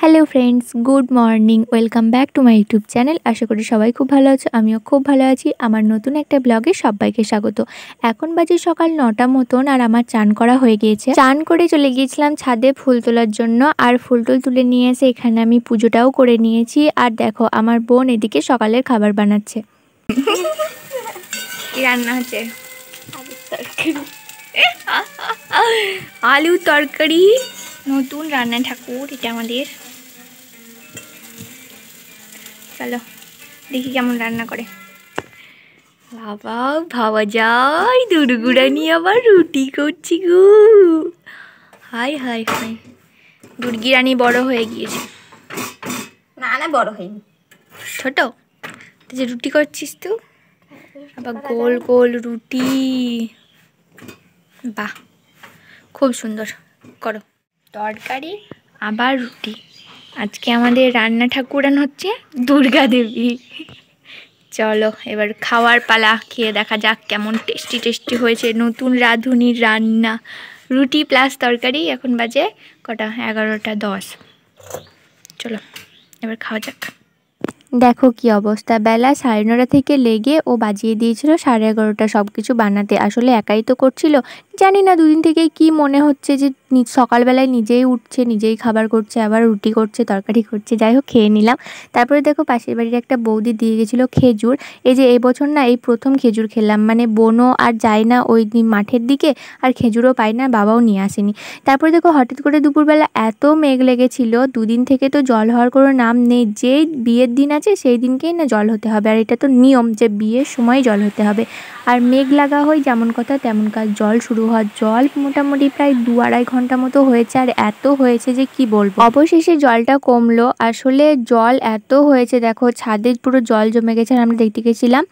Hello friends, good morning. Welcome back to my YouTube channel. আশা করি সবাই খুব ভালো আছো, আমিও খুব ভালো আছি। আমার নতুন একটা ব্লগে সবাইকে স্বাগত। এখন বাজে সকাল 9টা মতন, আর আমার চান করা হয়ে গিয়েছে। চান করে চলে গিয়েছিলাম ছাদে ফুল তোলার জন্য, আর ফুল টুল তুলে নিয়ে এসে এখানে আমি পুজোটাও করে নিয়েছি। আর দেখো আমার বোন এদিকে সকালের খাবার বানাচ্ছে। কি রান্না হচ্ছে? আলু তরকারি, নতুন রান্না ঠাকুর এটা আমাদের। চলো দেখি কেমন রান্না করে। বাবা ভাবা যায় দুর্গুড়ানি আবার রুটি করছি গো। হাই হাই হাই, দুর্গি রানী বড় হয়ে গিয়েছে। না না, বড় হয়নি, ছোট। তুই যে রুটি করছিস তো, আবার গোল গোল রুটি। বাহ, খুব সুন্দর করো। তরকারি আবার রুটি। আজকে আমাদের রান্না ঠাকুরান হচ্ছে দুর্গা দেবী। চলো এবার খাওয়ার পালা, খেয়ে দেখা যাক কেমন টেস্টি টেস্টি হয়েছে নতুন রাঁধুনির রান্না। রুটি প্লাস তরকারি। এখন বাজে কটা? 11টা 10। চলো এবার খাওয়া যাক। দেখো কি অবস্থা, বেলা 9:30 থেকে লেগে ও বাজিয়ে দিয়েছিল 11:30 সব কিছু বানাতে। আসলে একাই তো করছিল, জানি না দুদিন থেকে কি মনে হচ্ছে যে সকালবেলায় নিজেই উঠছে, নিজেই খাবার করছে, আবার রুটি করছে, তরকারি করছে। যাই হোক, খেয়ে নিলাম। তারপরে দেখো পাশের বাড়ির একটা বৌদি দিয়ে গেছিলো খেজুর। এই যে এই বছর না এই প্রথম খেজুর খেলাম, মানে বোনও আর যায় না ওই মাঠের দিকে, আর খেজুরও পাই না, বাবাও নিয়ে আসেনি। তারপরে দেখো হঠাৎ করে দুপুরবেলা এত মেঘ লেগেছিল, দুদিন থেকে তো জল হওয়ার কোনো নাম নেই। যেই বিয়ের দিন আছে সেই দিনকেই না জল হতে হবে, আর এটা তো নিয়ম যে বিয়ের সময় জল হতে হবে। আর মেঘ লাগা হয় যেমন কথা তেমন কাজ, জল শুরু হওয়ার। জল মোটামুটি প্রায় 2-2.5 ঘন্টা মতো হয়েছে, আর এত হয়েছে যে কি বলবো। অবশেষে জলটা কমলো। আসলে জল এত হয়েছে, দেখো ছাদে পুরো জল জমে গেছে, আর আমরা দেখতে গেছিলাম।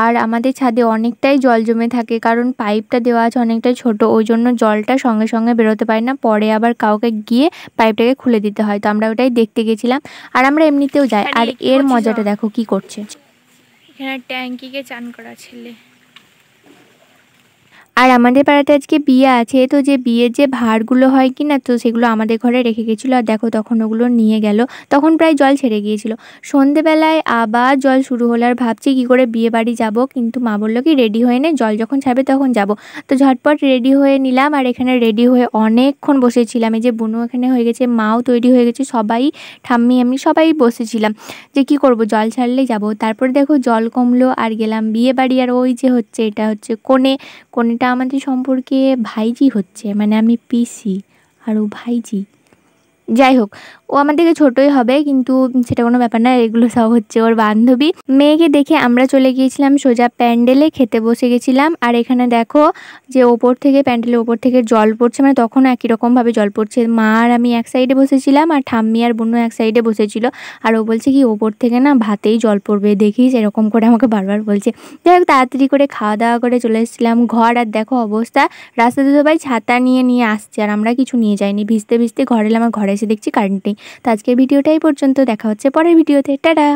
আর আমাদের ছাদে অনেকটাই জল জমে থাকে, কারণ পাইপটা দেওয়া আছে অনেকটাই ছোট, ওই জন্য জলটা সঙ্গে সঙ্গে বেরোতে পারে না, পরে আবার কাউকে গিয়ে পাইপটাকে খুলে দিতে হয়। তো আমরা ওটাই দেখতে গেছিলাম, আর আমরা এমনিতেও যাই। আর এর মজাটা দেখো কি করছে। এখানে ট্যাঙ্কিকে চান করা ছেলে। আর আমাদের পাড়াতে আজকে বিয়ে আছে, তো যে বিয়ের যে ভাঁড়গুলো হয় কি না, তো সেগুলো আমাদের ঘরে রেখে গেছিলো। আর দেখো তখন ওগুলো নিয়ে গেল, তখন প্রায় জল ছেড়ে গিয়েছিল। সন্ধেবেলায় আবার জল শুরু হলো, আর ভাবছি কি করে বিয়ে বাড়ি যাবো, কিন্তু মা বললো কি রেডি হয়ে নে, জল যখন ছাড়বে তখন যাব। তো ঝটপট রেডি হয়ে নিলাম, আর এখানে রেডি হয়ে অনেকক্ষণ বসেছিলাম। এই যে বোনও এখানে হয়ে গেছে, মাও তৈরি হয়ে গেছে, সবাই, ঠাম্মি আমি সবাই বসেছিলাম যে কি করব, জল ছাড়লেই যাব। তারপর দেখো জল কমলো আর গেলাম বিয়ে বাড়ি। আর ওই যে হচ্ছে, এটা হচ্ছে কোণেটা আমাদের সম্পর্কে ভাইজি হচ্ছে, মানে আমি পিসি আর ও ভাইজি। যাই হোক, ও আমার থেকে ছোটই হবে, কিন্তু সেটা কোনো ব্যাপার না, এগুলো সব হচ্ছে ওর বান্ধবী। মেয়েকে দেখে আমরা চলে গিয়েছিলাম সোজা প্যান্ডেলে, খেতে বসে গেছিলাম। আর এখানে দেখো যে ওপর থেকে, প্যান্ডেলের ওপর থেকে জল পড়ছে, মানে তখন একই রকমভাবে জল পড়ছে। মা আর আমি এক সাইডে বসেছিলাম, আর ঠাম্মি আর বোনও এক সাইডে বসেছিল। আর ও বলছে কি ওপর থেকে না ভাতেই জল পড়বে, দেখিস, এরকম করে আমাকে বারবার বলছে। যাই হোক, তাড়াতাড়ি করে খাওয়া দাওয়া করে চলে এসেছিলাম ঘর। আর দেখো অবস্থা, রাস্তাতে সবাই ছাতা নিয়ে নিয়ে আসছে, আর আমরা কিছু নিয়ে যাইনি। ভিজতে ভিজতে ঘরে এলাম, আমার ঘরে এসে দেখছি কারেন্ট নেই। তো আজকের ভিডিওটাই পর্যন্ত, দেখা হচ্ছে পরের ভিডিওতে। টাটা।